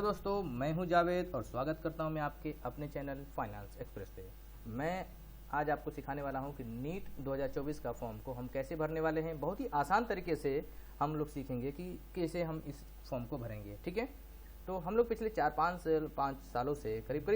तो दोस्तों मैं हूं जावेद और स्वागत करता हूं मैं आपके अपने चैनल फाइनेंस एक्सप्रेस पे। मैं आज आपको सिखाने वाला हूं कि नीट 2024 का फॉर्म को हम कैसे भरने वाले हैं। बहुत ही आसान तरीके से हम लोग सीखेंगे कि कैसे हम इस फॉर्म को भरेंगे। ठीक है, तो हम लोग पिछले 4-5 सालों से करीब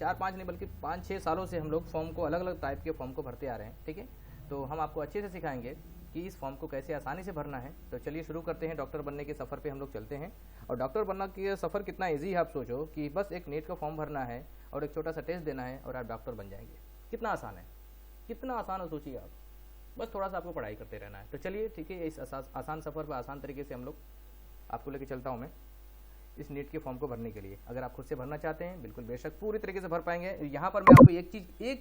4-5 नहीं बल्कि 5-6 सालों से हम लोग फॉर्म को अलग अलग टाइप के फॉर्म को भरते आ रहे हैं। ठीक है, तो हम आपको अच्छे से सिखाएंगे कि इस फॉर्म को कैसे आसानी से भरना है। तो चलिए शुरू करते हैं। डॉक्टर बनने के सफ़र पे हम लोग चलते हैं। और डॉक्टर बनना के सफ़र कितना इजी है आप सोचो कि बस एक नीट का फॉर्म भरना है और एक छोटा सा टेस्ट देना है और आप डॉक्टर बन जाएंगे। कितना आसान है, कितना आसान है सोचिए आप। बस थोड़ा सा आपको पढ़ाई करते रहना है। तो चलिए ठीक है, इस आसान सफ़र पर आसान तरीके से हम लोग आपको लेके चलता हूँ मैं इस नीट के फॉर्म को भरने के लिए। अगर आप खुद से भरना चाहते हैं बिल्कुल बेशक पूरी तरीके से भर पाएंगे। यहाँ पर मैं आपको एक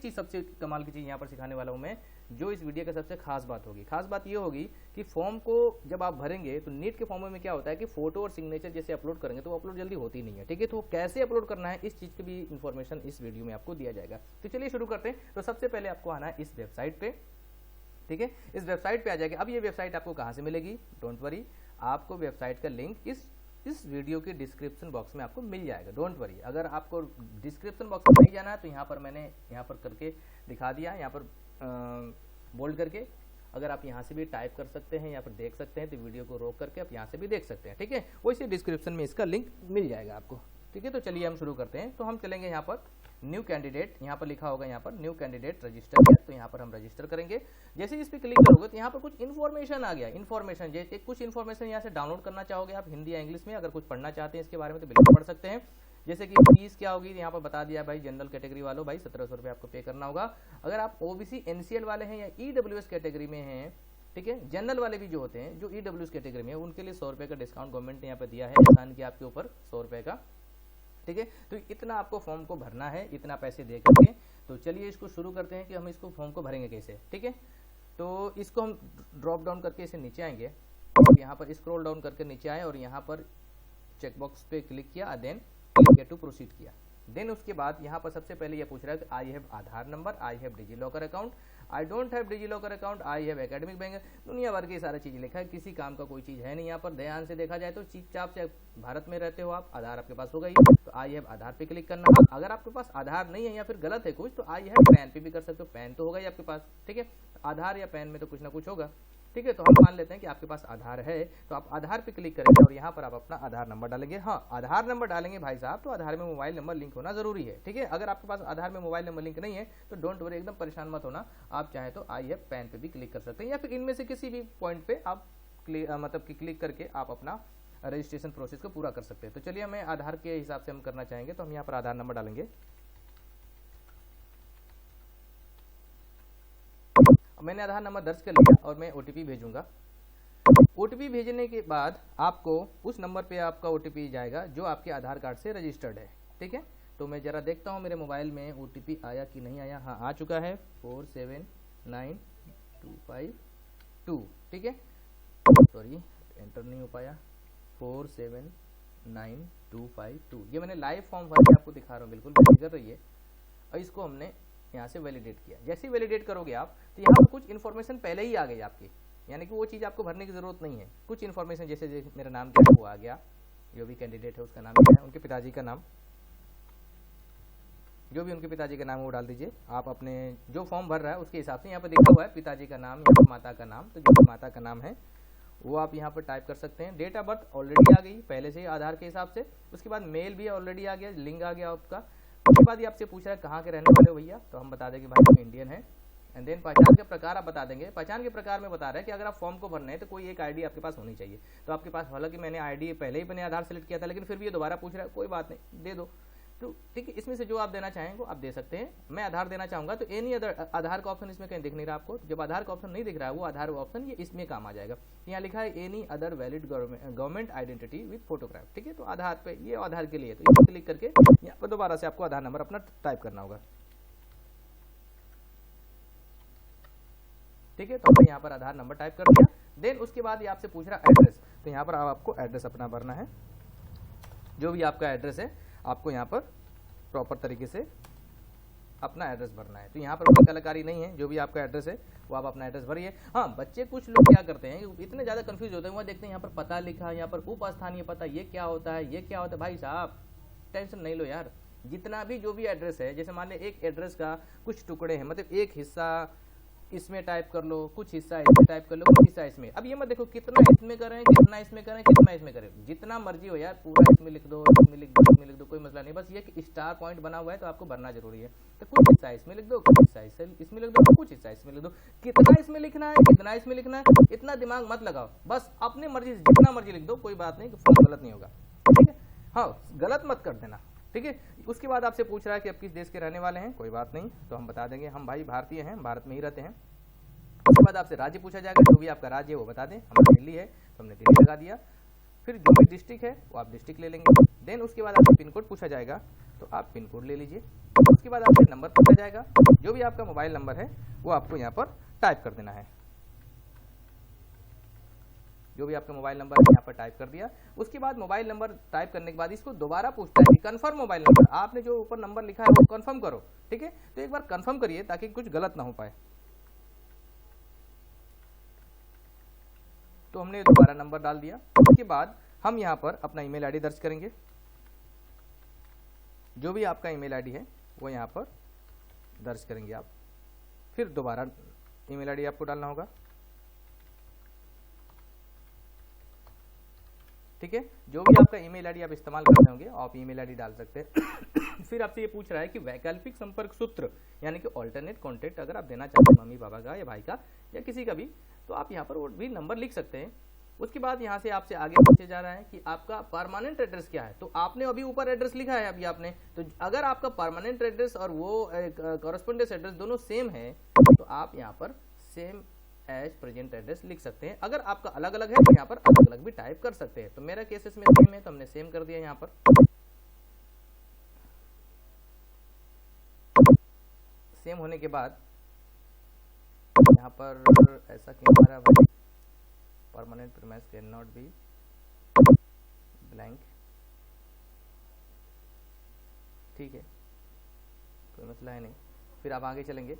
चीज़ सबसे कमाल की चीज़ यहाँ पर सिखाने वाला हूँ मैं, जो इस वीडियो का सबसे खास बात होगी। खास बात ये होगी कि फॉर्म को जब आप भरेंगे तो नीट के फॉर्म में क्या होता है कि फोटो और सिग्नेचर जैसे अपलोड करेंगे तो अपलोड जल्दी होती नहीं है। ठीक है, तो कैसे अपलोड करना है इस चीज़ की भी इन्फॉर्मेशन इस वीडियो में आपको दिया जाएगा। तो चलिए शुरू करते हैं। तो सबसे पहले आपको आना है इस वेबसाइट पे। ठीक है, इस वेबसाइट पे आ जाएगा। अब ये वेबसाइट आपको कहाँ से मिलेगी, डोंट वरी, आपको वेबसाइट का लिंक इस वीडियो के डिस्क्रिप्शन बॉक्स में आपको मिल जाएगा। डोंट वरी, अगर आपको डिस्क्रिप्शन बॉक्स में नहीं जाना है तो यहाँ पर मैंने यहाँ पर करके दिखा दिया, यहाँ पर बोल्ड करके। अगर आप यहाँ से भी टाइप कर सकते हैं, यहाँ पर देख सकते हैं, तो वीडियो को रोक करके आप यहाँ से भी देख सकते हैं। ठीक है, वैसे डिस्क्रिप्शन में इसका लिंक मिल जाएगा आपको। ठीक है, तो चलिए हम शुरू करते हैं। तो हम चलेंगे यहाँ पर न्यू कैंडिडेट, यहाँ पर लिखा होगा यहाँ पर न्यू कैंडिडेट रजिस्टर है, तो यहाँ पर हम रजिस्टर करेंगे। जैसे इस पर क्लिक करोगे तो यहाँ पर कुछ इन्फॉर्मेशन आ गया। इन्फॉर्मेशन जैसे कुछ इन्फॉर्मेशन यहाँ से डाउनलोड करना चाहोगे आप हिंदी या इंग्लिश में। अगर कुछ पढ़ना चाहते हैं इसके बारे में तो बिल्कुल पढ़ सकते हैं। जैसे कि फीस क्या होगी यहाँ पर बता दिया भाई, जनरल कैटेगरी वालों भाई 1700 रुपये आपको पे करना होगा। अगर आप ओबीसी एनसीएल वाले हैं या ईडब्ल्यूएस कैटेगरी में हैं, ठीक है, जनरल वाले भी जो होते हैं जो ईडब्ल्यूएस कैटेगरी में है उनके लिए 100 रुपये का डिस्काउंट गवर्नमेंट ने यहाँ पर दिया है, एहसान किया आपके ऊपर 100 रुपये का। ठीक है, तो इतना आपको फॉर्म को भरना है, इतना पैसे दे करके। तो चलिए इसको शुरू करते हैं कि हम इसको फॉर्म को भरेंगे कैसे। ठीक है, तो इसको हम ड्रॉप डाउन करके इसे नीचे आएंगे, यहाँ पर स्क्रॉल डाउन करके नीचे आए और यहाँ पर चेकबॉक्स पे क्लिक किया, देन टू प्रोसीड किया। देन उसके बाद यहाँ पर सबसे पहले ये पूछ रहा है कि I have Aadhaar number, I have DigiLocker account, I don't have DigiLocker account, I have academic bank. दुनिया भर की सारी चीज़ लिखा है, किसी काम का कोई चीज़ है नहीं यहाँ पर। ध्यान से देखा जाए तो चुपचाप से भारत में रहते हो आप, आधार आपके पास होगा ही, तो आई हैव आधार पे क्लिक करना। अगर आपके पास आधार नहीं है या फिर गलत है कुछ तो आई हैव पैन पे भी कर सकते हो, पैन तो होगा ही आपके पास। ठीक है, आधार या पैन में तो कुछ ना कुछ होगा। ठीक है, तो हम मान लेते हैं कि आपके पास आधार है, तो आप आधार पे क्लिक करेंगे और यहाँ पर आप अपना आधार नंबर डालेंगे। हाँ, आधार नंबर डालेंगे भाई साहब, तो आधार में मोबाइल नंबर लिंक होना जरूरी है। ठीक है, अगर आपके पास आधार में मोबाइल नंबर लिंक नहीं है तो डोंट वरी, एकदम परेशान मत होना। आप चाहे तो आई हैव पैन पे भी क्लिक कर सकते हैं या फिर इनमें से किसी भी पॉइंट पे आप मतलब कि क्लिक करके आप अपना रजिस्ट्रेशन प्रोसेस को पूरा कर सकते हैं। तो चलिए हमें आधार के हिसाब से हम करना चाहेंगे, तो हम यहाँ पर आधार नंबर डालेंगे। मैंने आधार नंबर दर्ज कर लिया और मैं ओटीपी भेजूंगा। ओटीपी भेजने के बाद आपको उस नंबर पे आपका ओटीपी जाएगा जो आपके आधार कार्ड से रजिस्टर्ड है। ठीक है, तो मैं जरा देखता हूँ मेरे मोबाइल में ओटीपी आया कि नहीं आया। हाँ, आ चुका है 479252। ठीक है, सॉरी एंटर नहीं हो पाया, 479252। ये मैंने लाइव फॉर्म भर के आपको दिखा रहा हूँ, बिल्कुल कर रही है। और इसको हमने यहाँ से वैलिडेट किया। जैसे ही वैलिडेट करोगे आप तो यहाँ पर कुछ इन्फॉर्मेशन पहले ही आ गई आपकी, यानी कि वो चीज़ आपको भरने की जरूरत नहीं है। कुछ इन्फॉर्मेशन जैसे मेरा नाम क्या है वो आ गया, जो भी कैंडिडेट है उसका नाम क्या है, उनके पिताजी का नाम, जो भी उनके पिताजी का नाम है वो डाल दीजिए। आप अपने जो फॉर्म भर रहा है उसके हिसाब से यहाँ पर लिखा हुआ है पिताजी का नाम या माता का नाम, तो जो माता का नाम है वो आप यहाँ पर टाइप कर सकते हैं। डेट ऑफ बर्थ ऑलरेडी आ गई पहले से आधार के हिसाब से। उसके बाद मेल भी ऑलरेडी आ गया, लिंक आ गया आपका। उसके बाद ये आपसे पूछ रहा है कहाँ के रहने वाले हो भैया, तो हम बता देंगे भाई हम इंडियन हैं। एंड देन पहचान के प्रकार आप बता देंगे। पहचान के प्रकार में बता रहा है कि अगर आप फॉर्म को भरने हैं तो कोई एक आईडी आपके पास होनी चाहिए। तो आपके पास, हालांकि मैंने आईडी पहले ही मैंने आधार सेलेक्ट किया था, लेकिन फिर भी ये दोबारा पूछ रहा है, कोई बात नहीं दे दो। तो ठीक है, इसमें से जो आप देना चाहेंगे आप दे सकते हैं। मैं आधार देना चाहूँगा तो एनी अदर, आधार का ऑप्शन इसमें कहीं दिख नहीं रहा आपको। जब आधार का ऑप्शन नहीं दिख रहा है वो आधार ऑप्शन ये इसमें काम आ जाएगा। यहाँ लिखा है any other valid government identity with photograph. ठीक है, तो आधार पे ये आधार के लिए, तो इस पर क्लिक करके यहाँ पर दोबारा से आपको आधार नंबर अपना टाइप करना होगा। ठीक है, तो हमने यहाँ पर आधार नंबर टाइप कर दिया। देन उसके बाद ये आपसे पूछ रहा है एड्रेस, तो यहाँ पर आपको एड्रेस अपना भरना है। जो भी आपका एड्रेस है आपको यहाँ पर प्रॉपर तरीके से अपना एड्रेस भरना है। तो यहाँ पर कोई कलाकारी नहीं है, जो भी आपका एड्रेस है वो आप अपना एड्रेस भरिए। हाँ, बच्चे कुछ लोग क्या करते हैं, इतने ज़्यादा कंफ्यूज होते हैं, वहाँ देखते हैं यहाँ पर पता लिखा, यहाँ पर उप स्थानीय पता, ये क्या होता है, ये क्या होता है। भाई साहब टेंशन नहीं लो यार, जितना भी जो भी एड्रेस है, जैसे मान लें एक एड्रेस का कुछ टुकड़े हैं, मतलब एक हिस्सा इसमें टाइप कर लो, कुछ हिस्सा इसमें टाइप कर लो, कुछ हिस्सा इसमें। अब ये मत देखो कितना इसमें करें, कितना इसमें करें, कितना इसमें करें, जितना मर्जी हो यार, पूरा इसमें लिख दो, इसमें लिख दो, इसमें लिख दो, कोई मसला नहीं। बस ये कि स्टार पॉइंट बना हुआ है तो आपको भरना जरूरी है। तो कुछ हिस्सा इसमें लिख दो, कुछ हिस्सा इसमें लिख दो, कुछ हिस्सा इसमें लिख दो। कितना इसमें लिखना है, कितना इसमें लिखना है, इतना दिमाग मत लगाओ, बस अपने मर्जी से जितना मर्जी लिख दो, कोई बात नहीं, फॉर्म गलत नहीं होगा। ठीक है, हाँ गलत मत कर देना। ठीक है, उसके बाद आपसे पूछ रहा है कि आप किस देश के रहने वाले हैं, कोई बात नहीं, तो हम बता देंगे हम भाई भारतीय हैं, भारत में ही रहते हैं। उसके बाद आपसे राज्य पूछा जाएगा, जो भी आपका राज्य है वो बता दें। हमारा दिल्ली है तो हमने दिल्ली लगा दिया। फिर जो भी डिस्ट्रिक्ट है वो आप डिस्ट्रिक्ट ले लेंगे। देन उसके बाद आपसे पिन कोड पूछा जाएगा तो आप पिन कोड ले लीजिए। उसके बाद आपसे नंबर पूछा जाएगा, जो भी आपका मोबाइल नंबर है वो आपको यहाँ पर टाइप कर देना है। जो भी आपका मोबाइल नंबर है यहाँ पर टाइप कर दिया। उसके बाद मोबाइल नंबर टाइप करने के बाद इसको दोबारा पूछता है कि कंफर्म मोबाइल नंबर, आपने जो ऊपर नंबर लिखा है वो कंफर्म करो। ठीक है, तो एक बार कंफर्म करिए ताकि कुछ गलत ना हो पाए। तो हमने दोबारा नंबर डाल दिया। उसके बाद हम यहाँ पर अपना ईमेल आईडी दर्ज करेंगे। जो भी आपका ईमेल आईडी है वो यहाँ पर दर्ज करेंगे आप। फिर दोबारा ईमेल आईडी आपको डालना होगा। ठीक है, जो भी आपका ईमेल आईडी आप इस्तेमाल करते होंगे आप ईमेल आईडी डाल सकते हैं। फिर आपसे ये पूछ रहा है कि वैकल्पिक संपर्क सूत्र यानी कि ऑल्टरनेट कॉन्टेक्ट अगर आप देना चाहते हैं मम्मी पापा का या भाई का या किसी का भी, तो आप यहाँ पर वो भी नंबर लिख सकते हैं। उसके बाद यहाँ से आपसे आगे पूछे जा रहा है कि आपका परमानेंट एड्रेस क्या है। तो आपने अभी ऊपर एड्रेस लिखा है अभी आपने, तो अगर आपका परमानेंट एड्रेस और वो कॉरेस्पोंडेंस एड्रेस दोनों सेम है तो आप यहाँ पर सेम एज प्रेजेंट एड्रेस लिख सकते हैं। अगर आपका अलग अलग है तो यहाँ पर अलग अलग भी टाइप कर सकते हैं। तो मेरा केस इसमें सेम है तो हमने सेम कर दिया। यहाँ पर सेम होने के बाद यहाँ पर ऐसा क्यों आ रहा है भाई, permanent premise can not be blank. ठीक है, कोई मसला है नहीं। फिर आप आगे चलेंगे।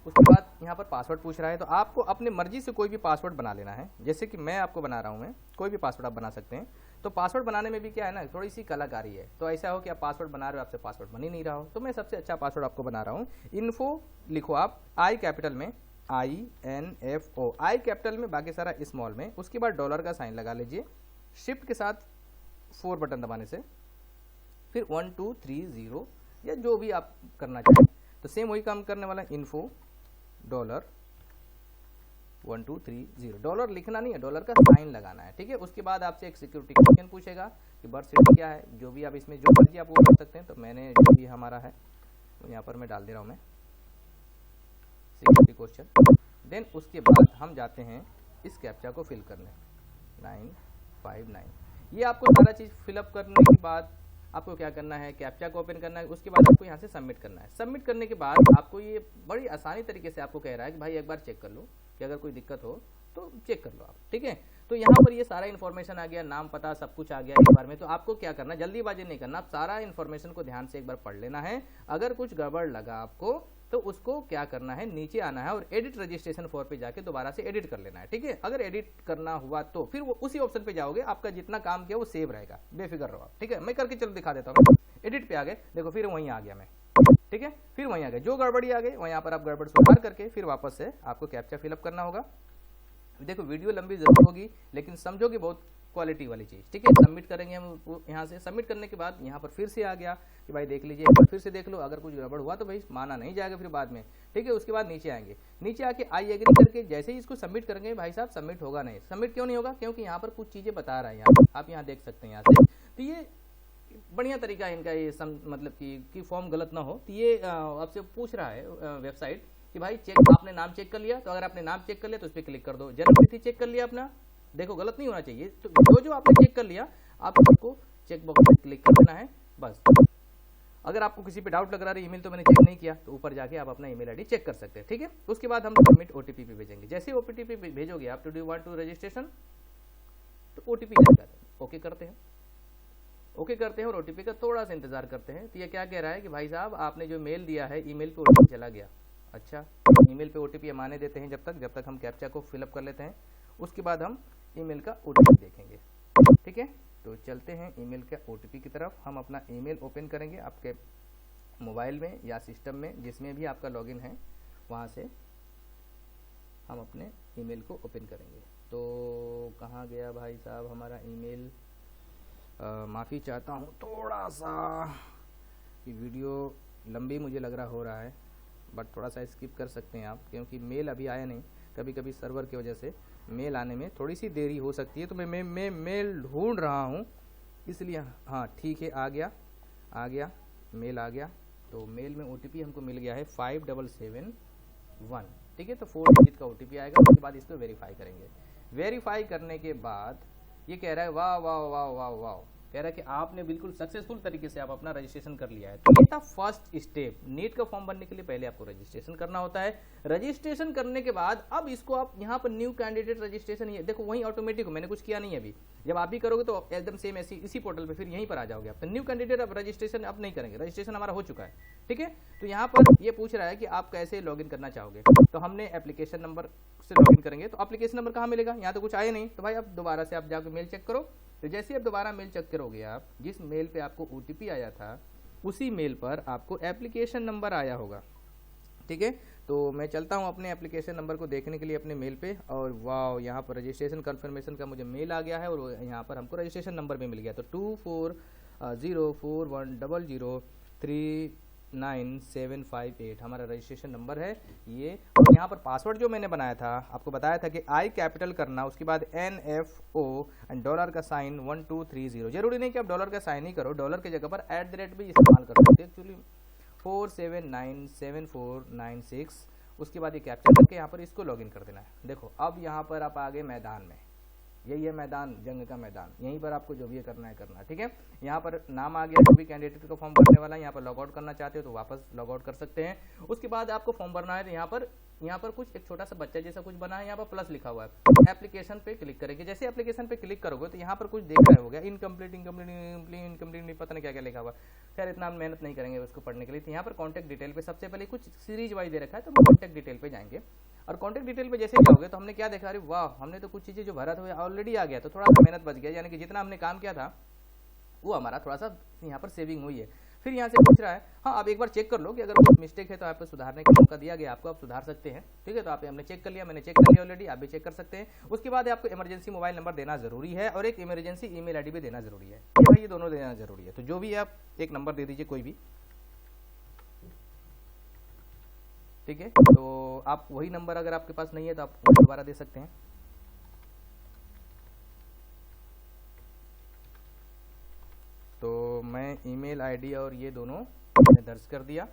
उसके बाद यहाँ पर पासवर्ड पूछ रहा है, तो आपको अपने मर्जी से कोई भी पासवर्ड बना लेना है। जैसे कि मैं आपको बना रहा हूँ, मैं कोई भी पासवर्ड आप बना सकते हैं। तो पासवर्ड बनाने में भी क्या है ना, थोड़ी सी कलाकारी है। तो ऐसा हो कि आप पासवर्ड बना रहे हो, आपसे पासवर्ड बन ही नहीं रहा हो, तो मैं सबसे अच्छा पासवर्ड आपको बना रहा हूँ। इन्फो लिखो आप, आई कैपिटल में, INFO, आई कैपिटल में, बाकी सारा स्मॉल में। उसके बाद डॉलर का साइन लगा लीजिए, शिफ्ट के साथ 4 बटन दबाने से, फिर 1230 या जो भी आप करना चाहें। तो सेम वही काम करने वाला, इन्फो डॉलर 1230, डॉलर लिखना नहीं है, डॉलर का साइन लगाना है। ठीक है, उसके बाद आपसे एक सिक्योरिटी क्वेश्चन पूछेगा कि बर्थ सर्टिफिकेट क्या है। जो भी आप इसमें जो मर्जी आप वो कर सकते हैं। तो मैंने जो भी हमारा है तो यहाँ पर मैं डाल दे रहा हूँ मैं सिक्योरिटी क्वेश्चन। देन उसके बाद हम जाते हैं इस कैप्चा को फिल करने, 959। ये आपको सारा चीज़ फिलअप करने के बाद आपको क्या करना है, कैप्चा को ओपन करना है। उसके बाद आपको यहाँ से सबमिट करना है। सबमिट करने के बाद आपको ये बड़ी आसानी तरीके से आपको कह रहा है कि भाई एक बार चेक कर लो कि अगर कोई दिक्कत हो तो चेक कर लो आप। ठीक है, तो यहाँ पर ये सारा इन्फॉर्मेशन आ गया, नाम पता सब कुछ आ गया एक बार में। तो आपको क्या करना, जल्दीबाजी नहीं करना, आप सारा इन्फॉर्मेशन को ध्यान से एक बार पढ़ लेना है। अगर कुछ गड़बड़ लगा आपको तो उसको क्या करना है, नीचे आना है और एडिट रजिस्ट्रेशन फॉर पे जाके दोबारा से एडिट कर लेना है। ठीक है, अगर एडिट करना हुआ तो फिर वो उसी ऑप्शन पे जाओगे, आपका जितना काम किया वो सेव रहेगा, बेफिक्र रहो आप। ठीक है, मैं करके चलो दिखा देता हूँ। एडिट पे आ गए, देखो फिर वहीं आ गया मैं। ठीक है, फिर वहीं आ गए, जो गड़बड़ी आ गई वहीं पर आप गड़बड़ सुधार करके फिर वापस से आपको कैप्चा फिलअप करना होगा। देखो वीडियो लंबी जरूर होगी लेकिन समझोगे बहुत क्वालिटी वाली चीज़। ठीक है, सबमिट करेंगे हम यहाँ से। सबमिट करने के बाद यहाँ पर फिर से आ गया कि भाई देख लीजिए, एक बार फिर से देख लो, अगर कुछ गड़बड़ हुआ तो भाई माना नहीं जाएगा फिर बाद में। ठीक है, उसके बाद नीचे आएंगे, नीचे आके आई एग्री करके जैसे ही इसको सबमिट करेंगे भाई साहब सबमिट होगा नहीं। सबमिट क्यों नहीं होगा, क्योंकि यहाँ पर कुछ चीज़ें बता रहा है, यहाँ आप यहाँ देख सकते हैं यहाँ से। तो ये बढ़िया तरीका है इनका, ये मतलब कि फॉर्म गलत ना हो। तो ये आपसे पूछ रहा है वेबसाइट कि भाई चेक, आपने नाम चेक कर लिया। तो अगर आपने नाम चेक कर लिया तो उस पर क्लिक कर दो। जन्मतिथि चेक कर लिया अपना, देखो गलत नहीं होना चाहिए। तो जो आपने चेक कर लिया आप उसको चेक बॉक्स पे क्लिक कर देना है बस। अगर आपको किसी पे डाउट लग रहा है ईमेल तो मैंने चेक नहीं किया, तो ऊपर जाके आप अपना ईमेल आईडी चेक कर सकते हैं। ठीक है, उसके बाद हम सबमिट OTP पे भेजेंगे। जैसे OTP भेजोगे आप, to do want to registration, तो OTP जाएगा, ओके करते हैं। ओके करते हैं और ओटीपी का थोड़ा सा इंतजार करते हैं। तो ये क्या कह रहा है कि भाई साहब आपने जो मेल दिया है, ईमेल पे ओटीपी चला गया। अच्छा, ईमेल पे ओटीपी हम आने देते हैं जब तक हम कैप्चा को फिलअप कर लेते हैं, उसके बाद हम ईमेल का ओटीपी देखेंगे। ठीक है, तो चलते हैं ईमेल का ओटीपी की तरफ। हम अपना ईमेल ओपन करेंगे आपके मोबाइल में या सिस्टम में, जिसमें भी आपका लॉगिन है, वहाँ से हम अपने ईमेल को ओपन करेंगे। तो कहाँ गया भाई साहब हमारा ईमेल? माफ़ी चाहता हूँ, थोड़ा सा ये वीडियो लंबी मुझे लग रहा हो रहा है, बट थोड़ा सा स्किप कर सकते हैं आप, क्योंकि मेल अभी आया नहीं। कभी कभी सर्वर की वजह से मेल आने में थोड़ी सी देरी हो सकती है, तो मैं मेल ढूंढ रहा हूँ, इसलिए। हाँ ठीक है, आ गया मेल आ गया। तो मेल में ओटीपी हमको मिल गया है 5771। ठीक है, तो 4 डिजिट का ओटीपी आएगा। उसके बाद इसको वेरीफाई करेंगे। वेरीफाई करने के बाद ये कह रहा है वाह वाह वाह वाह वाह, कह रहा है कि आपने बिल्कुल सक्सेसफुल तरीके से आप अपना रजिस्ट्रेशन कर लिया है। तो ये था फर्स्ट स्टेप। नीट का फॉर्म भरने के लिए पहले आपको रजिस्ट्रेशन करना होता है। रजिस्ट्रेशन करने के बाद अब इसको आप यहाँ पर न्यू कैंडिडेट रजिस्ट्रेशन, ये देखो वही ऑटोमेटिक हो, मैंने कुछ किया नहीं है अभी। जब आप भी करोगे तो एकदम सेम ऐसी इसी पोर्टल पे फिर यहीं पर आ जाओगे आप। तो न्यू कैंडिडेट अब रजिस्ट्रेशन अब नहीं करेंगे, रजिस्ट्रेशन हमारा हो चुका है। ठीक है, तो यहाँ पर ये पूछ रहा है कि आप कैसे लॉगिन करना चाहोगे। तो हमने एप्लीकेशन नंबर से लॉगिन करेंगे। तो एप्लीकेशन नंबर कहाँ मिलेगा? यहाँ तो कुछ आया नहीं। तो भाई अब दोबारा से आप जाकर मेल चेक करो। तो जैसे आप दोबारा मेल चेक करोगे, आप जिस मेल पे आपको ओटीपी आया था उसी मेल पर आपको एप्लीकेशन नंबर आया होगा। ठीक है, तो मैं चलता हूँ अपने एप्लीकेशन नंबर को देखने के लिए अपने मेल पे, और वाह यहाँ पर रजिस्ट्रेशन कंफर्मेशन का मुझे मेल आ गया है और यहाँ पर हमको रजिस्ट्रेशन नंबर भी मिल गया। तो 24041100395758 हमारा रजिस्ट्रेशन नंबर है ये। और यहाँ पर पासवर्ड जो मैंने बनाया था, आपको बताया था कि आई कैपिटल करना, उसके बाद NFO एंड डॉलर का साइन 1230। जरूरी नहीं कि आप डॉलर का साइन ही करो, डॉलर की जगह पर @ भी इस्तेमाल कर सकते हैं। एक्चुअली 4797496। उसके बाद ये कैप्चर करके यहाँ पर इसको लॉगिन कर देना है। देखो अब यहाँ पर आप आ गए मैदान में, यही है मैदान, जंग का मैदान। यहीं पर आपको जो भी करना है करना। ठीक है, यहाँ पर नाम आ गया, जो भी कैंडिडेट का फॉर्म भरने वाला है। यहाँ पर लॉग आउट करना चाहते हो तो वापस लॉग आउट कर सकते हैं। उसके बाद आपको फॉर्म भरना है, तो यहाँ पर कुछ एक छोटा सा बच्चा जैसा कुछ बना है, यहाँ पर प्लस लिखा हुआ है। एप्लीकेशन पे क्लिक करेंगे। जैसे एप्लीकेशन पे क्लिक करोगे तो यहाँ पर कुछ देख रहे होगा, इनकम्प्लीट पता नहीं क्या क्या लिखा हुआ। खैर इतना मेहनत नहीं करेंगे उसको पढ़ने के लिए। तो यहाँ पर कॉन्टैक्ट डिटेल पे सबसे पहले कुछ सीरीज वाइज दे रखा है, तो हम कॉन्टैक्ट डिटेल पे जाएंगे। और कॉन्टैक्ट डिटेल पे जैसे जाओगे तो हमने क्या देखा, अरे वाह हमने तो कुछ चीजें जो भरा था ऑलरेडी आ गया, तो थोड़ा सा मेहनत बच गया। यानी कि जितना हमने काम किया था वो हमारा थोड़ा सा यहाँ पर सेविंग हुई है। फिर यहाँ से पूछ रहा है, हाँ आप एक बार चेक कर लो कि अगर कुछ मिस्टेक है तो आप सुधारने का मौका दिया गया आपको, आप सुधार सकते हैं। ठीक है, तो आप हमने चेक कर लिया, मैंने चेक कर लिया ऑलरेडी, आप भी चेक कर सकते हैं। उसके बाद आपको इमरजेंसी मोबाइल नंबर देना जरूरी है और एक इमरजेंसी ईमेल आईडी भी देना जरूरी है। ये दोनों देना जरूरी है। तो जो भी आप एक नंबर दे दीजिए कोई भी। ठीक है, तो आप वही नंबर अगर आपके पास नहीं है तो आप दोबारा दे सकते हैं। तो मैं ईमेल आईडी और ये दोनों दर्ज कर दिया।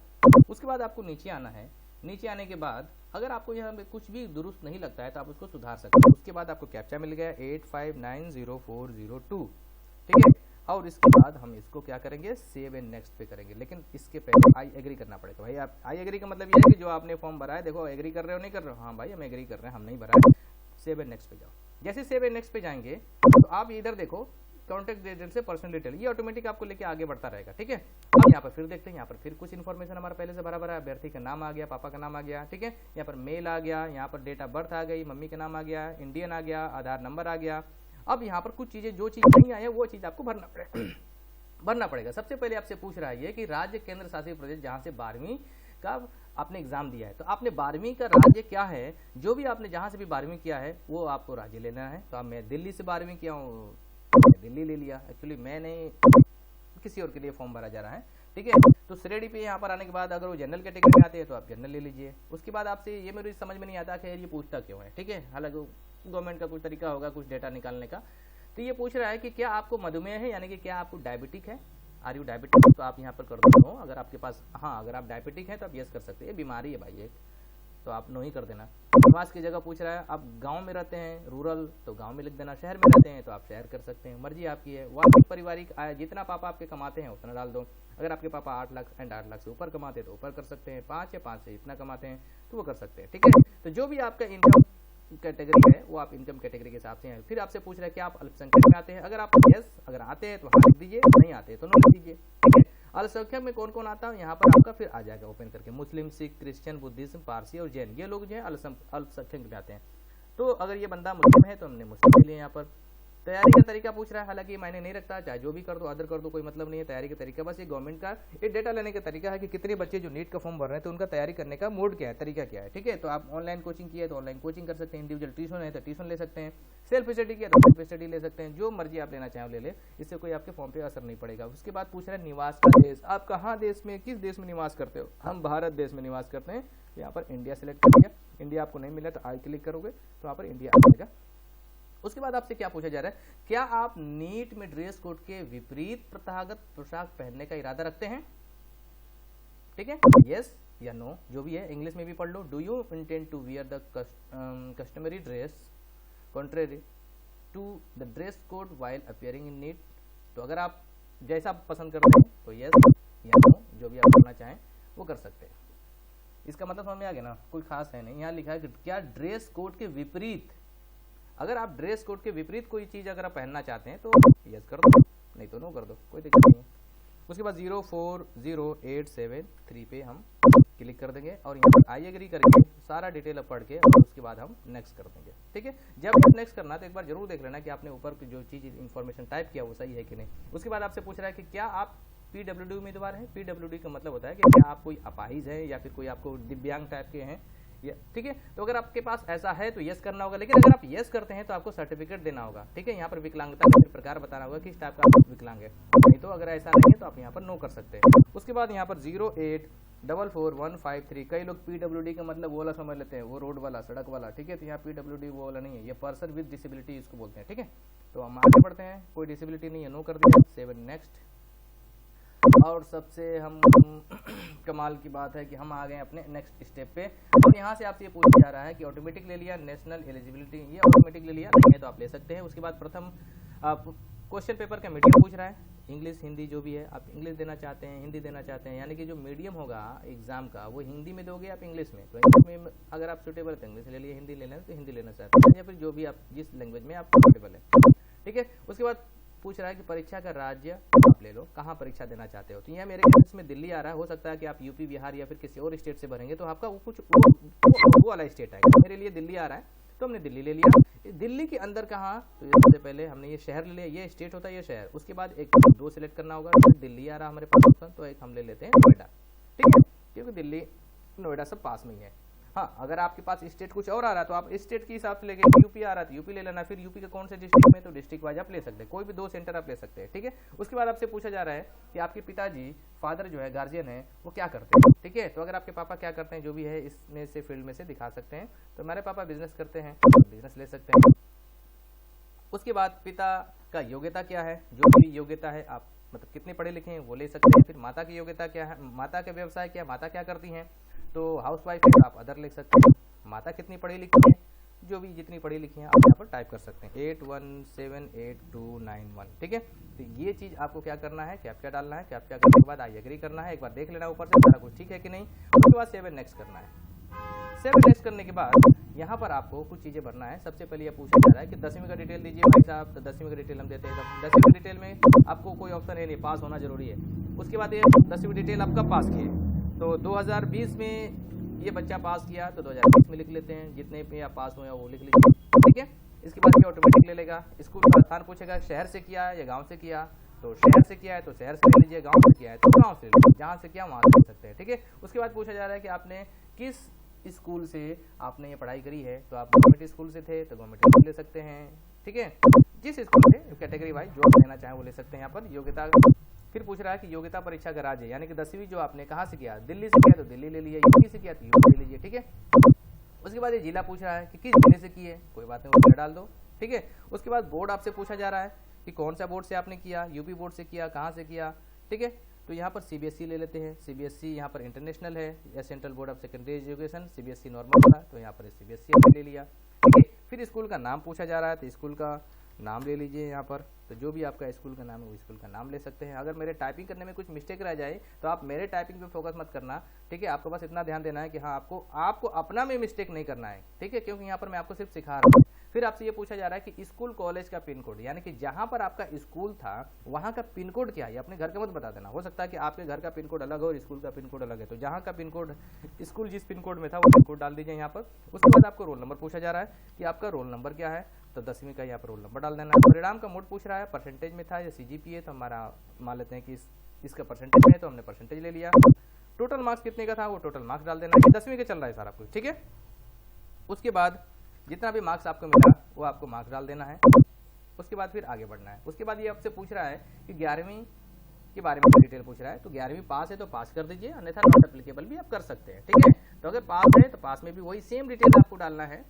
उसके बाद आपको नीचे आना है। नीचे आने के बाद अगर आपको यहाँ पे कुछ भी दुरुस्त नहीं लगता है तो आप उसको सुधार सकते हैं। उसके बाद आपको कैप्चा मिल गया 85904002। ठीक है, और इसके बाद हम इसको क्या करेंगे, सेव एंड नेक्स्ट पे करेंगे। लेकिन इसके पहले आई एग्री करना पड़ेगा। भाई आप आई एग्री का मतलब ये है कि जो आपने फॉर्म भरा है, देखो एग्री कर रहे हो नहीं कर रहे हो, हाँ भाई हम एग्री कर रहे हैं, हम नहीं भरा है। सेव एंड नेक्स्ट पे जाओ। जैसे सेव एंड नेक्स्ट पे जाएंगे तो आप इधर देखो कॉन्टैक्ट डिटेल से पर्सनल डिटेल, ये ऑटोमेटिक आपको लेके आगे बढ़ता रहेगा। ठीक है, अब यहाँ पर फिर देखते हैं, यहाँ पर फिर कुछ इन्फॉर्मेशन हमारा पहले से भरा भरा है। अभ्यर्थी का नाम आ गया, पापा का नाम आ गया। ठीक है, यहाँ पर मेल आ गया, यहाँ पर डेट ऑफ बर्थ आ गई, मम्मी का नाम आ गया, इंडियन आ गया, आधार नंबर आ गया। अब यहाँ पर कुछ चीजें, जो चीज नहीं आई है वो चीज आपको भरना पड़ेगा। सबसे पहले आपसे पूछ रहा है ये कि राज्य केंद्र शासित प्रदेश जहाँ से 12वीं का आपने एग्जाम दिया है, तो आपने 12वीं का राज्य क्या है, जो भी आपने जहाँ से भी 12वीं किया है वो आपको राज्य लेना है। तो अब मैं दिल्ली से 12वीं किया हूँ, दिल्ली ले लिया। एक्चुअली मैं नहीं, किसी और के लिए फॉर्म भरा जा रहा है। ठीक है, तो श्रेणी पे यहाँ पर आने के बाद अगर वो जनरल कैटेगरी में आते हैं तो आप जनरल ले लीजिए। उसके बाद आपसे ये मेरी समझ में नहीं आता कि ये पूछता क्यों है। ठीक है, हालांकि गवर्नमेंट का कुछ तरीका होगा कुछ डेटा निकालने का। तो ये पूछ रहा है कि क्या आपको मधुमेह है, यानी कि क्या आपको डायबिटिक है, आर यू डायबिटिक, तो आप यहाँ पर कर दो नो। अगर आपके पास, हाँ अगर आप डायबिटिक हैं तो आप यस कर सकते हैं, बीमारी है भाई एक, तो आप नो ही कर देना। निवास की जगह पूछ रहा है, आप गांव में रहते हैं रूरल तो गांव में लिख देना, शहर में रहते हैं तो आप शहर कर सकते हैं, मर्जी आपकी है। वार्षिक पारिवारिक आय, जितना पापा आपके कमाते हैं उतना डाल दो। अगर आपके पापा 8 लाख एंड 8 लाख से ऊपर कमाते हैं तो ऊपर कर सकते हैं, 5 या 5 से इतना कमाते हैं तो वो कर सकते हैं। ठीक है, तो जो भी आपका इनकम कैटेगरी है वो आप इनकम कैटेगरी के हिसाब से हैं। फिर आपसे पूछ रहा है कि आप अल्पसंख्यक में आते हैं, अगर आप यस अगर आते हैं तो हाँ लिख दीजिए, नहीं आते हैं तो नो लिख दीजिए, ठीक है। अल्पसंख्यक में कौन कौन आता है यहाँ पर आपका फिर आ जाएगा ओपन करके, मुस्लिम, सिख, क्रिश्चियन, बुद्धिज्म, पारसी और जैन, ये लोग जो है अल्पसंख्यक में आते हैं। तो अगर ये बंदा मुस्लिम है तो हमने मुस्लिम के लिए यहाँ पर तैयारी का तरीका पूछ रहा है, हालांकि ये मायने नहीं रखता, चाहे जो भी कर दो, अदर कर दो, कोई मतलब नहीं है तैयारी का तरीका, बस ये गवर्नमेंट का ये डेटा लेने का तरीका है कि कितने बच्चे जो नीट का फॉर्म भर रहे हैं तो उनका तैयारी करने का मोड क्या है, तरीका क्या है, ठीक है। तो आप ऑनलाइन कोचिंग किया है तो ऑनलाइन कोचिंग कर सकते हैं, इंडिविजुअल ट्यूशन है तो ट्यूशन ले सकते हैं, सेल्फ स्टडी किया तो सेल्फ स्टडी ले सकते हैं, जो मर्जी आप लेना चाहें ले ले, इससे कोई आपके फॉर्म पे असर नहीं पड़ेगा। उसके बाद पूछ रहा है निवास का देश, आप कहाँ देश में, किस देश में निवास करते हो, हम भारत देश में निवास करते हैं, यहाँ पर इंडिया सेलेक्ट कर दिया, इंडिया आपको नहीं मिला तो आई क्लिक करोगे तो यहाँ पर इंडिया आ जाएगा। उसके बाद आपसे क्या पूछा जा रहा है, क्या आप नीट में ड्रेस कोड के विपरीत प्रथागत पोशाक पहनने का इरादा रखते हैं, ठीक है, यस या नो, जो भी है इंग्लिश में भी पढ़ लो। Do you intend to wear the customary dress contrary to the dress code while appearing in NEET, तो अगर आप जैसा पसंद करते हैं तो यस या नो, जो भी आप करना चाहें वो कर सकते हैं। इसका मतलब समझ में आ गया ना, कोई खास है नहीं। यहाँ लिखा है कि क्या ड्रेस कोड के विपरीत, अगर आप ड्रेस कोड के विपरीत कोई चीज़ अगर आप पहनना चाहते हैं तो यस कर दो, नहीं तो नो कर दो, कोई दिक्कत नहीं है। उसके बाद 04083 पे हम क्लिक कर देंगे और यहाँ पर आई एग्री करेंगे, सारा डिटेल अब पढ़ के और उसके बाद हम नेक्स्ट कर देंगे, ठीक है। जब नेक्स्ट करना तो एक बार जरूर देख लेना कि आपने ऊपर की जो चीज़ इन्फॉर्मेशन टाइप किया वो सही है कि नहीं। उसके बाद आपसे पूछ रहा है कि क्या आप PWD उम्मीदवार हैं, PWD का मतलब होता है कि क्या आप कोई अपाहिज है या फिर कोई आपको दिव्यांग टाइप के हैं, ठीक है। तो अगर आपके पास ऐसा है तो यस करना होगा, लेकिन अगर आप यस करते हैं तो आपको सर्टिफिकेट देना होगा, ठीक है। यहाँ पर विकलांगता का प्रकार बताना होगा किस टाइप का विकलांग है, नहीं तो अगर ऐसा नहीं है तो आप यहाँ पर नो कर सकते हैं। उसके बाद यहाँ पर 0844153, कई लोग PWD का मतलब वो वाला समझ लेते हैं, वो रोड वाला, सड़क वाला, ठीक है। तो यहाँ PWD वो वाला नहीं है, ये पर्सन विद डिसेबिलिटी इसको बोलते हैं, ठीक है। तो हम आगे बढ़ते हैं, कोई डिसेबिलिटी नहीं है, नो कर दिया, 7 नेक्स्ट। और सबसे हम कमाल की बात है कि हम आ गए अपने नेक्स्ट स्टेप पे। और यहाँ से आपसे ये पूछा जा रहा है कि ऑटोमेटिक ले लिया, नेशनल एलिजिबिलिटी, ये ऑटोमेटिक ले लिया, नहीं है तो आप ले सकते हैं। उसके बाद प्रथम क्वेश्चन पेपर का मीडियम पूछ रहा है, इंग्लिश हिंदी जो भी है, आप इंग्लिश देना चाहते हैं, हिंदी देना चाहते हैं, यानी कि जो मीडियम होगा एग्जाम का वो हिंदी में दोगे आप इंग्लिश में, तो इंग्लिश में अगर आप सुटेबल है तो इंग्लिश ले लिए, हिंदी ले लेना तो हिंदी लेना चाहते हैं, या फिर जो भी आप जिस लैंग्वेज में आप सुटेबल है, ठीक है। उसके बाद पूछ रहा है कि परीक्षा का राज्य आप ले लो, कहाँ परीक्षा देना चाहते हो, तो यहाँ मेरे केस में दिल्ली आ रहा है, हो सकता है कि आप यूपी, बिहार या फिर किसी और स्टेट से भरेंगे तो आपका वो कुछ वो वाला स्टेट आएगा। मेरे लिए दिल्ली आ रहा है तो हमने दिल्ली ले लिया। दिल्ली के अंदर कहाँ, तो सबसे पहले हमने ये शहर ले लिया, ये स्टेट होता है ये शहर, उसके बाद एक 2 सिलेक्ट करना होगा, तो दिल्ली आ रहा हमारे पास ऑप्शन, तो एक हम ले लेते हैं नोएडा, ठीक है, क्योंकि दिल्ली नोएडा सब पास में ही है। हाँ, अगर आपके पास स्टेट कुछ और आ रहा है तो आप स्टेट के हिसाब से लेके, यूपी आ रहा है तो यूपी ले लेना, फिर यूपी का कौन से डिस्ट्रिक्ट में, तो डिस्ट्रिक्ट वाइज आप ले सकते हैं, कोई भी 2 सेंटर आप ले सकते हैं, ठीक है। उसके बाद आपसे पूछा जा रहा है कि आपके पिताजी, फादर जो है, गार्जियन है, वो क्या करते हैं, ठीक है। तो अगर आपके पापा क्या करते हैं, जो भी है इसमें से फील्ड में से दिखा सकते हैं, तो हमारे पापा बिजनेस करते हैं, बिजनेस ले सकते हैं। उसके बाद पिता का योग्यता क्या है, जो भी योग्यता है आप मतलब कितने पढ़े लिखे हैं वो ले सकते हैं। फिर माता की योग्यता क्या है, माता का व्यवसाय क्या, माता क्या करती हैं, तो हाउसवाइफ है, आप अदर लिख सकते हैं। माता कितनी पढ़ी लिखी है, जो भी जितनी पढ़ी लिखी है आप यहाँ पर टाइप कर सकते हैं 81782991, ठीक है। तो ये चीज़ आपको क्या करना है, कैप्चा डालना है, कैप्चा करने के बाद आई एग्री करना है, एक बार देख लेना ऊपर से सारा कुछ ठीक है कि नहीं। उसके बाद 7 नेक्स्ट करना है। 7 नेक्स्ट करने के बाद यहाँ पर आपको कुछ चीज़ें भरना है। सबसे पहले ये पूछा जा रहा है कि 10वीं का डिटेल दीजिए भाई साहब, तो 10वीं का डिटेल हम देते हैं। 10वीं का डिटेल में आपको कोई ऑप्शन है नहीं, पास होना जरूरी है। उसके बाद ये 10वीं डिटेल आपका पास किए, तो 2020 में ये बच्चा पास किया तो 2020 में लिख लेते हैं, जितने पे आप पास हुए वो लिख लीजिए, ठीक है। इसके बाद ये ऑटोमेटिक ले लेगा। स्कूल का स्थान पूछेगा, शहर से किया है या गांव से किया, तो शहर से किया है तो शहर से ले लीजिए, गांव से किया है तो गांव से ले लीजिए, जहाँ से किया वहाँ से ले सकते हैं, ठीक है। उसके बाद पूछा जा रहा है कि आपने किस स्कूल से आपने ये पढ़ाई करी है, तो आप गवर्नमेंट स्कूल से थे तो गवर्नमेंट स्कूल ले सकते हैं, ठीक है। जिस स्कूल से कैटेगरी वाइज जो आप लेना चाहें वो ले सकते हैं। यहाँ पर योग्यता, फिर पूछ रहा है कि योग्यता परीक्षा का राज्य, यानी कि 10वीं जो आपने कहाँ से किया, दिल्ली से किया तो दिल्ली ले लिया, यूपी से किया तो यूपी ले लीजिए, ठीक है। उसके बाद ये जिला पूछ रहा है कि किस जिले से किए, कोई बात नहीं वो जिला डाल दो, ठीक है। उसके बाद बोर्ड आपसे पूछा जा रहा है कि कौन सा बोर्ड से आपने किया, यूपी बोर्ड से किया, कहाँ से किया, ठीक है। तो यहाँ पर CBSE ले लेते हैं। CBSE यहाँ पर इंटरनेशनल है या central board of secondary education, CBSE normal था तो यहाँ पर CBSE ले लिया, ठीक है। फिर स्कूल का नाम पूछा जा रहा है, तो स्कूल का नाम ले लीजिए यहाँ पर। तो जो भी आपका स्कूल का नाम है वो स्कूल का नाम ले सकते हैं। अगर मेरे टाइपिंग करने में कुछ मिस्टेक रह जाए तो आप मेरे टाइपिंग पे फोकस मत करना, ठीक है। आपको बस इतना ध्यान देना है कि हाँ आपको अपना में मिस्टेक नहीं करना है, ठीक है, क्योंकि यहाँ पर मैं आपको सिर्फ सिखा रहा हूँ। फिर आपसे ये पूछा जा रहा है कि स्कूल कॉलेज का पिन कोड, यानी कि जहाँ पर आपका स्कूल था वहाँ का पिन कोड क्या है, ये अपने घर का मत बता देना। हो सकता है कि आपके घर का पिन कोड अलग हो और स्कूल का पिन कोड अलग है, तो जहाँ का पिन कोड, स्कूल जिस पिन कोड में था वो पिन कोड डाल दीजिए यहाँ पर। उसके बाद आपको रोल नंबर पूछा जा रहा है कि आपका रोल नंबर क्या है, तो 10वीं का यहाँ पर रोल नंबर डाल देना है। परिणाम का मोड पूछ रहा है, परसेंटेज में था या CGPA, तो हमारा मान लेते हैं कि इसका परसेंटेज है तो हमने परसेंटेज ले लिया। टोटल मार्क्स कितने का था वो टोटल मार्क्स डाल देना है। 10वीं का चल रहा है सारा कुछ, ठीक है। उसके बाद जितना भी मार्क्स आपको मिला वो आपको मार्क्स डाल देना है। उसके बाद फिर आगे बढ़ना है। उसके बाद ये आपसे पूछ रहा है कि 11वीं के बारे में डिटेल पूछ रहा है, तो 11वीं पास है तो पास कर दीजिए, अन्यथा नॉट एप्लीकेबल भी आप कर सकते हैं, ठीक है। तो अगर पास है तो पास में भी वही सेम डिटेल आपको डालना है,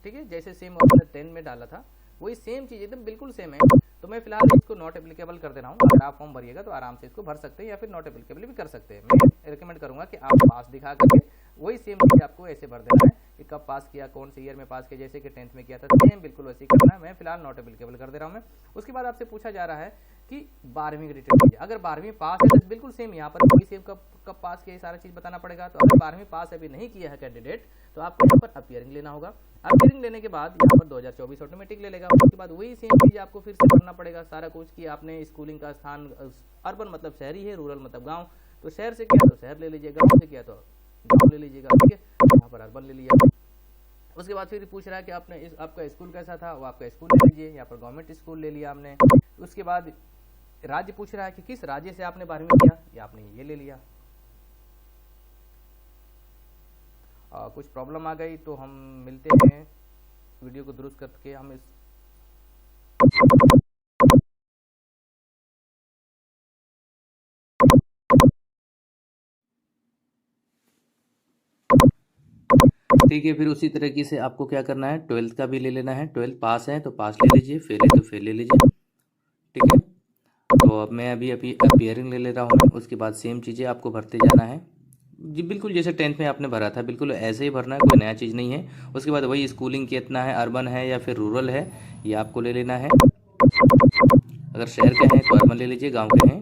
ठीक है, जैसे सेम आपने 10 में डाला था वही सेम चीज़ एकदम बिल्कुल सेम है। तो मैं फिलहाल इसको नॉट एप्लीकेबल कर दे रहा हूँ। अगर आप फॉर्म भरिएगा तो आराम से इसको भर सकते हैं या फिर नॉट एप्लीकेबल भी कर सकते हैं। मैं रिकमेंड करूंगा कि आप पास दिखा करके वही सेम चीज़ आपको ऐसे भर देना है कि कब पास किया, कौन से ईयर में पास किया, जैसे कि 10th में किया था, सेम बिल्कुल वैसे ही करना है। मैं फिलहाल नॉट एप्लीकेबल कर दे रहा हूँ मैं। उसके बाद आपसे पूछा जा रहा है कि 12वीं की डिटेल दीजिए। अगर 12वीं पास है तो बिल्कुल सेम यहाँ पर वही सेम कब पास किया, सारा चीज़ बताना पड़ेगा। तो अगर 12वीं पास अभी नहीं किया है कैंडिडेट तो आपको यहाँ पर अपीयरिंग लेना होगा। अपीयरिंग लेने के बाद यहाँ पर 2024 ऑटोमेटिक ले लेगा। उसके बाद वही सेम चीज़ आपको फिर से करना पड़ेगा सारा कुछ, कि आपने स्कूलिंग का स्थान, अर्बन मतलब शहरी है, रूरल मतलब गाँव, तो शहर से किया तो शहर ले लीजिए, गाँव से किया तो गाँव ले लीजिएगा, ठीक है। यहाँ पर अर्बन ले लिया। उसके बाद फिर पूछ रहा है कि आपका स्कूल कैसा था, वो आपका स्कूल ले लीजिए। यहाँ पर गवर्नमेंट स्कूल ले लिया हमने। उसके बाद राज्य पूछ रहा है कि किस राज्य से आपने 12वीं किया, या आपने ये ले लिया। कुछ प्रॉब्लम आ गई तो हम मिलते हैं, वीडियो को दुरुस्त करके हम इस ठीक है। फिर उसी तरीके से आपको क्या करना है, 12th का भी ले लेना है। 12th पास है तो पास ले लीजिए, फेल है तो फेल ले लीजिए, ठीक है। तो अब मैं अभी अपीयरिंग ले ले रहा हूँ। उसके बाद सेम चीज़ें आपको भरते जाना है जी, बिल्कुल जैसे 10th में आपने भरा था बिल्कुल ऐसे ही भरना है, कोई नया चीज़ नहीं है। उसके बाद वही स्कूलिंग कितना है, अर्बन है या फिर रूरल है, ये आपको ले लेना है। अगर शहर के हैं तो अर्बन ले लीजिए, गाँव के हैं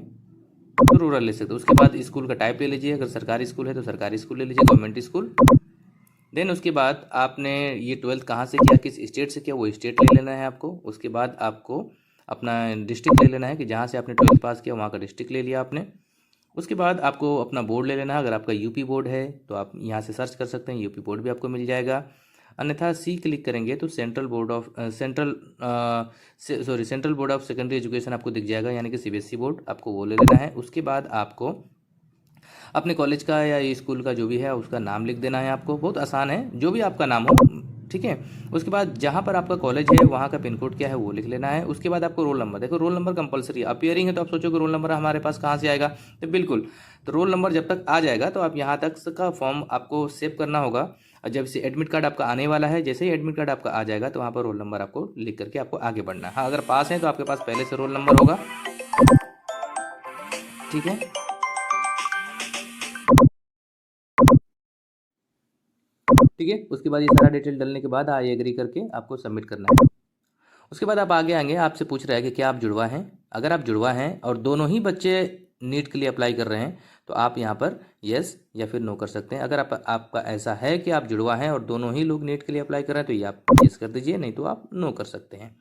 तो रूरल ले सकते हो। उसके बाद स्कूल का टाइप ले लीजिए, अगर सरकारी स्कूल है तो सरकारी स्कूल ले लीजिए, गवर्नमेंट स्कूल। देन उसके बाद आपने ये 12th कहाँ से किया, किस स्टेट से किया, वो स्टेट ले लेना है आपको। उसके बाद आपको अपना डिस्ट्रिक्ट ले लेना है कि जहाँ से आपने 12th पास किया वहाँ का डिस्ट्रिक्ट ले लिया आपने। उसके बाद आपको अपना बोर्ड ले लेना है। अगर आपका यूपी बोर्ड है तो आप यहाँ से सर्च कर सकते हैं, यूपी बोर्ड भी आपको मिल जाएगा। अन्यथा सी क्लिक करेंगे तो central board of secondary education आपको दिख जाएगा, यानी कि CBSE बोर्ड, आपको वो ले लेना है। उसके बाद आपको अपने कॉलेज का या स्कूल का जो भी है उसका नाम लिख देना है आपको। बहुत आसान है, जो भी आपका नाम हो, ठीक है। उसके बाद जहाँ पर आपका कॉलेज है वहाँ का पिन कोड क्या है वो लिख लेना है। उसके बाद आपको रोल नंबर, देखो रोल नंबर कंपलसरी है। अपीयरिंग है तो आप सोचोगे रोल नंबर हमारे पास कहाँ से आएगा, तो बिल्कुल, तो रोल नंबर जब तक आ जाएगा तो आप यहाँ तक का फॉर्म आपको सेव करना होगा। और जब से एडमिट कार्ड आपका आने वाला है, जैसे ही एडमिट कार्ड आपका आ जाएगा तो वहाँ पर रोल नंबर आपको लिख करके आपको आगे बढ़ना है। हाँ, अगर पास है तो आपके पास पहले से रोल नंबर होगा, ठीक है। ठीक है, उसके बाद ये सारा डिटेल डालने के बाद आई एग्री करके आपको सबमिट करना है। उसके बाद आप आगे आएंगे, आपसे पूछ रहा है कि क्या आप जुड़वा हैं। अगर आप जुड़वा हैं और दोनों ही बच्चे नीट के लिए अप्लाई कर रहे हैं तो आप यहाँ पर येस या फिर नो कर सकते हैं। अगर आपका ऐसा है कि आप जुड़वा हैं और दोनों ही लोग नीट के लिए अप्लाई कर रहे हैं तो ये आप येस कर दीजिए, नहीं तो आप नो कर सकते हैं।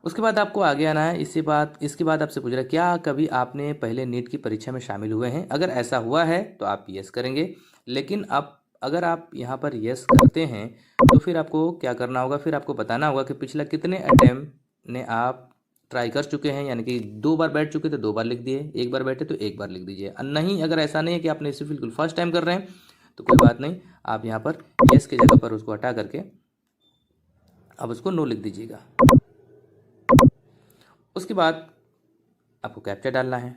उसके बाद आपको आगे आना है। इसके बाद आपसे पूछ रहा है क्या कभी आपने पहले नीट की परीक्षा में शामिल हुए हैं। अगर ऐसा हुआ है तो आप येस करेंगे, लेकिन अगर आप यहाँ पर येस करते हैं तो फिर आपको क्या करना होगा, फिर आपको बताना होगा कि पिछला कितने अटैम्प्ट ने आप ट्राई कर चुके हैं, यानी कि 2 बार बैठ चुके तो 2 बार लिख दिए, 1 बार बैठे तो 1 बार लिख दीजिए। नहीं, अगर ऐसा नहीं है कि आपने इसे बिल्कुल फर्स्ट टाइम कर रहे हैं तो कोई बात नहीं, आप यहाँ पर येस की जगह पर उसको हटा करके अब उसको नो लिख दीजिएगा। उसके बाद आपको कैप्चा डालना है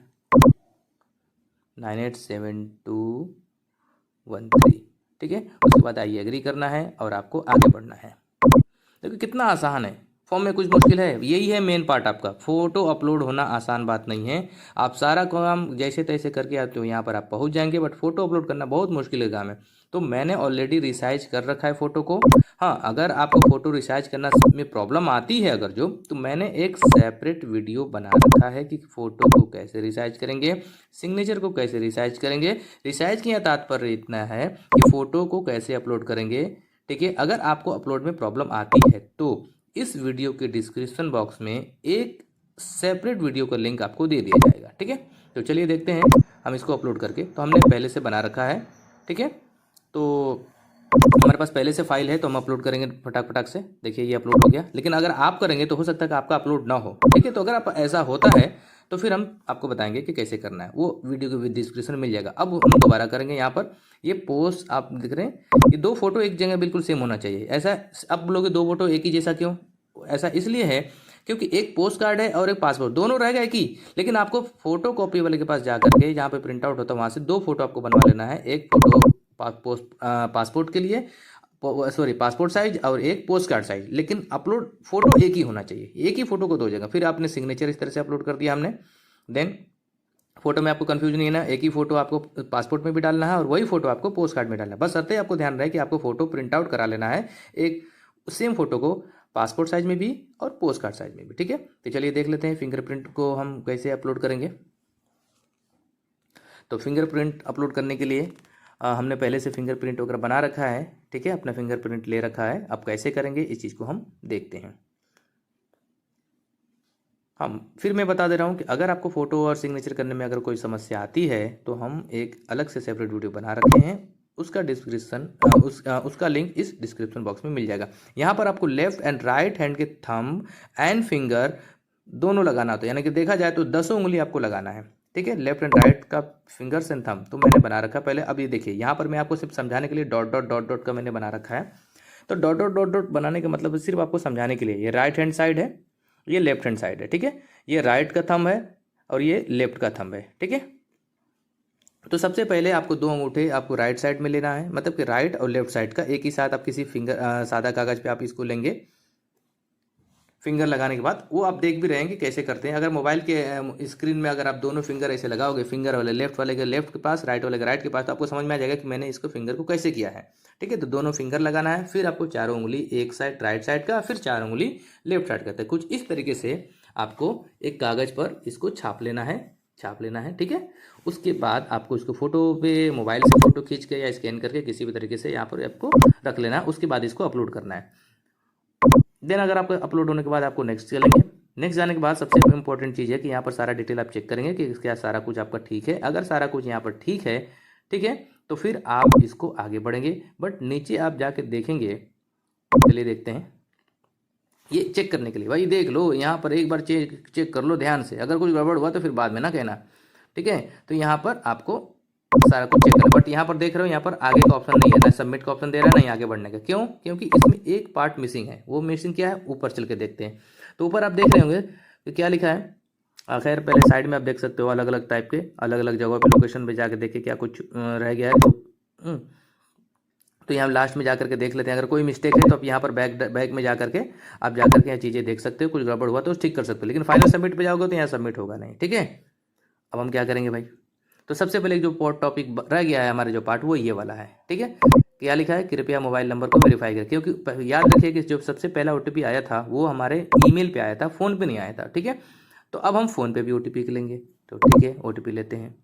987213, ठीक है। उसके बाद आइए एग्री करना है और आपको आगे बढ़ना है। देखिए कितना आसान है, फॉर्म में कुछ मुश्किल है? यही है मेन पार्ट आपका। फ़ोटो अपलोड होना आसान बात नहीं है। आप सारा काम जैसे तैसे करके आते हो यहाँ पर आप पहुँच जाएंगे, बट फ़ोटो अपलोड करना बहुत मुश्किल काम है। तो मैंने ऑलरेडी रिसाइज कर रखा है फ़ोटो को। हाँ, अगर आपको फ़ोटो रिसाइज करना में प्रॉब्लम आती है अगर जो, तो मैंने एक सेपरेट वीडियो बना रखा है कि फ़ोटो को कैसे रिसाइज करेंगे, सिग्नेचर को कैसे रिसाइज करेंगे। रिसाइज का तात्पर्य इतना है कि फ़ोटो को कैसे अपलोड करेंगे। ठीक है, अगर आपको अपलोड में प्रॉब्लम आती है तो इस वीडियो के डिस्क्रिप्शन बॉक्स में एक सेपरेट वीडियो का लिंक आपको दे दिया जाएगा। ठीक है, तो चलिए देखते हैं हम इसको अपलोड करके। तो हमने पहले से बना रखा है। ठीक है, तो हमारे पास पहले से फाइल है, तो हम अपलोड करेंगे फटाक फटाक से। देखिए ये अपलोड हो गया, लेकिन अगर आप करेंगे तो हो सकता है कि आपका अपलोड ना हो। ठीक है, तो अगर आप ऐसा होता है तो फिर हम आपको बताएंगे कि कैसे करना है, वो वीडियो के डिस्क्रिप्शन मिल जाएगा। अब हम दोबारा करेंगे। यहाँ पर ये पोस्ट आप देख रहे हैं, ये दो फोटो एक जगह बिल्कुल सेम होना चाहिए। ऐसा अब लोग दो फोटो एक ही जैसा क्यों? ऐसा इसलिए है क्योंकि एक पोस्ट कार्ड है और एक पासपोर्ट, दोनों रहेगा एक ही, लेकिन आपको फोटो कॉपी वाले के पास जाकर के जहाँ पे प्रिंट आउट होता है वहाँ से दो फोटो आपको बनवा लेना है। एक फोटो पासपोर्ट के लिए, सॉरी पासपोर्ट साइज, और एक पोस्ट कार्ड साइज, लेकिन अपलोड फोटो एक ही होना चाहिए। एक ही फोटो को दो जगह। फिर आपने सिग्नेचर इस तरह से अपलोड कर दिया हमने। देन फोटो में आपको कंफ्यूजन नहीं है ना, एक ही फोटो आपको पासपोर्ट में भी डालना है और वही फोटो आपको पोस्ट कार्ड में डालना है। बस शर्त आपको ध्यान रहे कि आपको फोटो प्रिंट आउट करा लेना है, एक सेम फोटो को पासपोर्ट साइज में भी और पोस्ट कार्ड साइज में भी। ठीक है, तो चलिए देख लेते हैं फिंगरप्रिंट को हम कैसे अपलोड करेंगे। तो फिंगरप्रिंट अपलोड करने के लिए हमने पहले से फिंगरप्रिंट वगैरह बना रखा है। ठीक है, अपना फिंगरप्रिंट ले रखा है। अब कैसे करेंगे इस चीज़ को हम देखते हैं। हम फिर मैं बता दे रहा हूँ कि अगर आपको फ़ोटो और सिग्नेचर करने में अगर कोई समस्या आती है तो हम एक अलग से सेपरेट वीडियो बना रखे हैं। उसका डिस्क्रिप्शन उसका लिंक इस डिस्क्रिप्शन बॉक्स में मिल जाएगा। यहाँ पर आपको लेफ्ट एंड राइट हैंड के थंब एंड फिंगर दोनों लगाना होता है, यानी कि देखा जाए तो 10 उंगली आपको लगाना है। ठीक है, लेफ्ट एंड राइट का फिंगर्स एंड थंब तो मैंने बना रखा पहले। अब ये देखिए यहाँ पर मैं आपको सिर्फ समझाने के लिए डॉट डॉट डॉट डॉट का मैंने बना रखा है। तो डॉट डॉट डॉट डॉट बनाने का मतलब सिर्फ आपको समझाने के लिए। ये राइट हैंड साइड है, ये लेफ्ट हैंड साइड है। ठीक है, ये राइट का थंब है और ये लेफ्ट का थंब है। ठीक है, तो सबसे पहले आपको दो अंगूठे आपको राइट साइड में लेना है, मतलब कि राइट और लेफ्ट साइड का एक ही साथ आप किसी सादा कागज पे आप इसको लेंगे। फिंगर लगाने के बाद वो आप देख भी रहे हैं कि कैसे करते हैं। अगर मोबाइल के स्क्रीन में अगर आप दोनों फिंगर ऐसे लगाओगे, फिंगर वाले लेफ्ट वाले के लेफ्ट के पास, राइट वाले के राइट के पास, तो आपको समझ में आ जाएगा कि मैंने इसको फिंगर को कैसे किया है। ठीक है, तो दोनों फिंगर लगाना है। फिर आपको चारों उंगली एक साइड राइट साइड का, फिर चार उंगली लेफ्ट साइड का। कुछ इस तरीके से आपको एक कागज पर इसको छाप लेना है। ठीक है, उसके बाद आपको इसको फोटो पे मोबाइल से फोटो खींच के या स्कैन करके किसी भी तरीके से यहाँ पर आपको रख लेना है। उसके बाद इसको अपलोड करना है। देन अगर आपको अपलोड होने के बाद आपको नेक्स्ट चलेंगे। नेक्स्ट जाने के बाद सबसे इंपॉर्टेंट चीज़ है कि यहाँ पर सारा डिटेल आप चेक करेंगे कि क्या सारा कुछ आपका ठीक है। अगर सारा कुछ यहाँ पर ठीक है, तो फिर आप इसको आगे बढ़ेंगे। बट नीचे आप जाके देखेंगे, चलिए देखते हैं। ये चेक करने के लिए भाई देख लो, यहाँ पर एक बार चेक कर लो ध्यान से। अगर कुछ गड़बड़ हुआ तो फिर बाद में ना कहना। ठीक है, तो यहाँ पर आपको सारा कुछ चेक करना। बट यहाँ पर देख रहे हो, यहाँ पर आगे का ऑप्शन नहीं है, ना सबमिट का ऑप्शन दे रहा है, नहीं आगे बढ़ने का। क्यों? क्योंकि इसमें एक पार्ट मिसिंग है। वो मिसिंग क्या है, ऊपर चल के देखते हैं। तो ऊपर आप देख रहे होंगे कि क्या लिखा है। खैर पहले साइड में आप देख सकते हो अलग अलग टाइप के, अलग अलग जगह पे लोकेशन पे जाके देखिए क्या कुछ रह गया है। तो यहाँ लास्ट में जाकर के देख लेते हैं। अगर कोई मिस्टेक है तो आप यहाँ पर बैक में जाकर के आप जाकर के यहाँ चीज़ें देख सकते हो। कुछ गड़बड़ हुआ तो ठीक कर सकते हो, लेकिन फाइनल सबमिट पे जाओगे तो यहाँ सबमिट होगा नहीं। ठीक है, अब हम क्या करेंगे भाई, तो सबसे पहले जो टॉपिक रह गया है हमारे जो पार्ट, वो ये वाला है। ठीक है, क्या लिखा है, कृपया मोबाइल नंबर को वेरीफाई करें। क्योंकि याद रखिए कि जो सबसे पहला OTP आया था वो हमारे ईमेल पे आया था, फ़ोन पे नहीं आया था। ठीक है, तो अब हम फ़ोन पे भी OTP लेंगे। तो ठीक है, OTP लेते हैं।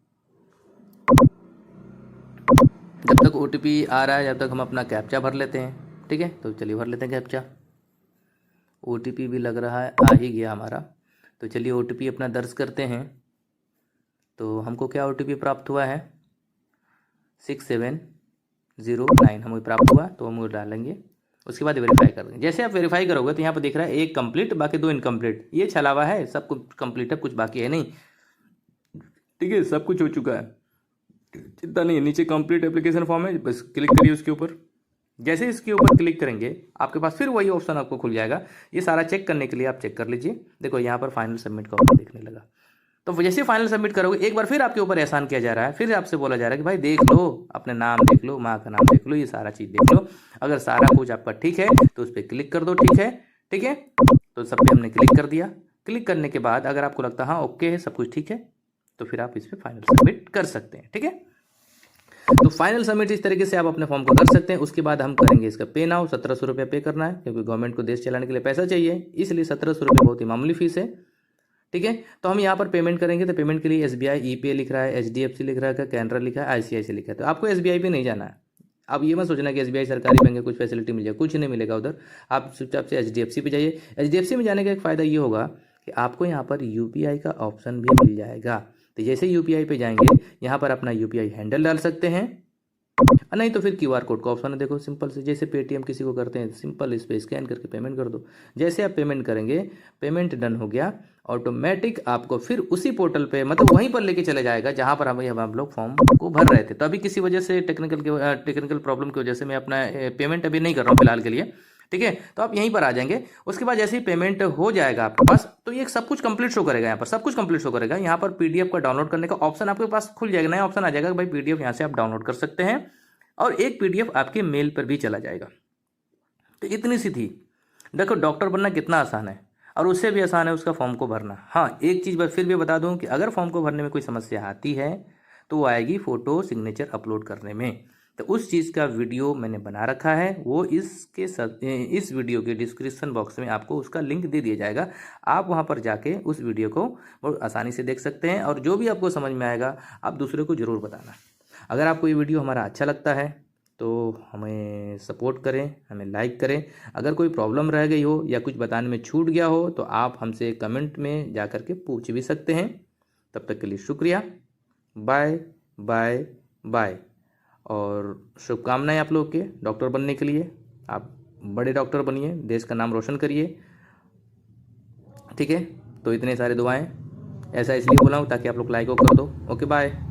जब तक OTP आ रहा है जब तक हम अपना कैप्चा भर लेते हैं। ठीक है, तो चलिए भर लेते हैं कैप्चा। OTP भी लग रहा है आ ही गया हमारा। तो चलिए OTP अपना दर्ज करते हैं। तो हमको क्या OTP प्राप्त हुआ है, 6709 हमें प्राप्त हुआ। तो हम वो डालेंगे, उसके बाद वेरीफाई कर देंगे। जैसे आप वेरीफाई करोगे तो यहाँ पर दिख रहा है एक कंप्लीट, बाकी दो इनकम्प्लीट। ये छलावा है, सब कुछ कंप्लीट है, कुछ बाकी है नहीं। ठीक है, सब कुछ हो चुका है, चिंता नहीं है। नीचे कंप्लीट एप्लीकेशन फॉर्म है, बस क्लिक करिए उसके ऊपर। जैसे इसके ऊपर क्लिक करेंगे आपके पास फिर वही ऑप्शन आपको खुल जाएगा। ये सारा चेक करने के लिए आप चेक कर लीजिए। देखो यहाँ पर फाइनल सबमिट का ऑप्शन दिखने लगा। तो जैसे फाइनल सबमिट करोगे एक बार फिर आपके ऊपर एहसान किया जा रहा है। फिर आपसे बोला जा रहा है कि भाई देख लो, अपने नाम देख लो, माँ का नाम देख लो, ये सारा चीज़ देख लो। अगर सारा कुछ आपका ठीक है तो उस पर क्लिक कर दो। ठीक है, तो सब पे हमने क्लिक कर दिया। क्लिक करने के बाद अगर आपको लगता हाँ ओके है, सब कुछ ठीक है, तो फिर आप इस पर फाइनल सबमिट कर सकते हैं। ठीक है, तो फाइनल सबमिट इस तरीके से आप अपने फॉर्म को कर सकते हैं। उसके बाद हम करेंगे इसका पे नाउ। 1700 रुपये पे करना है, क्योंकि गवर्नमेंट को देश चलाने के लिए पैसा चाहिए, इसलिए 1700 रुपये बहुत ही मामूली फीस है। ठीक है, तो हम यहाँ पर पेमेंट करेंगे। तो पेमेंट के लिए SBI EPay लिख रहा है, HDFC लिख रहा है, कैनरा लिखा है, ICICI लिखा है। तो आपको SBI पे नहीं जाना है। अब ये मत सोचना कि SBI सरकारी बैंक है, कुछ फैसिलिटी मिल जाए, कुछ नहीं मिलेगा उधर। आप चुपचाप से HDFC पे जाइए। HDFC में जाने का एक फ़ायदा ये होगा कि आपको यहाँ पर UPI का ऑप्शन भी मिल जाएगा। तो जैसे UPI पे जाएंगे, यहाँ पर अपना UPI हैंडल डाल सकते हैं, नहीं तो फिर QR कोड का ऑप्शन है। देखो सिंपल से, जैसे पेटीएम किसी को करते हैं, सिंपल इस पर स्कैन करके पेमेंट कर दो। जैसे आप पेमेंट करेंगे, पेमेंट डन हो गया, ऑटोमेटिक आपको फिर उसी पोर्टल पे, मतलब वहीं पर लेके चले जाएगा जहां पर हम लोग फॉर्म को भर रहे थे। तो अभी किसी वजह से टेक्निकल प्रॉब्लम की वजह से मैं अपना पेमेंट अभी नहीं कर रहा हूँ फिलहाल के लिए। ठीक है, तो आप यहीं पर आ जाएंगे। उसके बाद जैसे ही पेमेंट हो जाएगा आपके पास, तो ये सब कुछ कंप्लीट शो करेगा। यहाँ पर सब कुछ कंप्लीट शो करेगा। यहाँ पर PDF का डाउनलोड करने का ऑप्शन आपके पास खुल जाएगा, नया ऑप्शन आ जाएगा, भाई PDF यहाँ से आप डाउनलोड कर सकते हैं, और एक PDF आपके मेल पर भी चला जाएगा। तो इतनी सी थी। देखो डॉक्टर बनना कितना आसान है, और उससे भी आसान है उसका फॉर्म को भरना। हाँ, एक चीज़ फिर भी बता दूं कि अगर फॉर्म को भरने में कोई समस्या आती है तो वो आएगी फ़ोटो सिग्नेचर अपलोड करने में। तो उस चीज़ का वीडियो मैंने बना रखा है, वो इस वीडियो के डिस्क्रिप्शन बॉक्स में आपको उसका लिंक दे दिया जाएगा। आप वहाँ पर जाके उस वीडियो को बहुत आसानी से देख सकते हैं, और जो भी आपको समझ में आएगा आप दूसरे को ज़रूर बताना। अगर आपको ये वीडियो हमारा अच्छा लगता है तो हमें सपोर्ट करें, हमें लाइक करें। अगर कोई प्रॉब्लम रह गई हो या कुछ बताने में छूट गया हो तो आप हमसे कमेंट में जा कर के पूछ भी सकते हैं। तब तक के लिए शुक्रिया। Bye bye bye. और शुभकामनाएं आप लोग के डॉक्टर बनने के लिए। आप बड़े डॉक्टर बनिए, देश का नाम रोशन करिए। ठीक है, तो इतने सारे दुआएं, ऐसा इसलिए बोला हूँ ताकि आप लोग लाइक कर दो। Okay bye.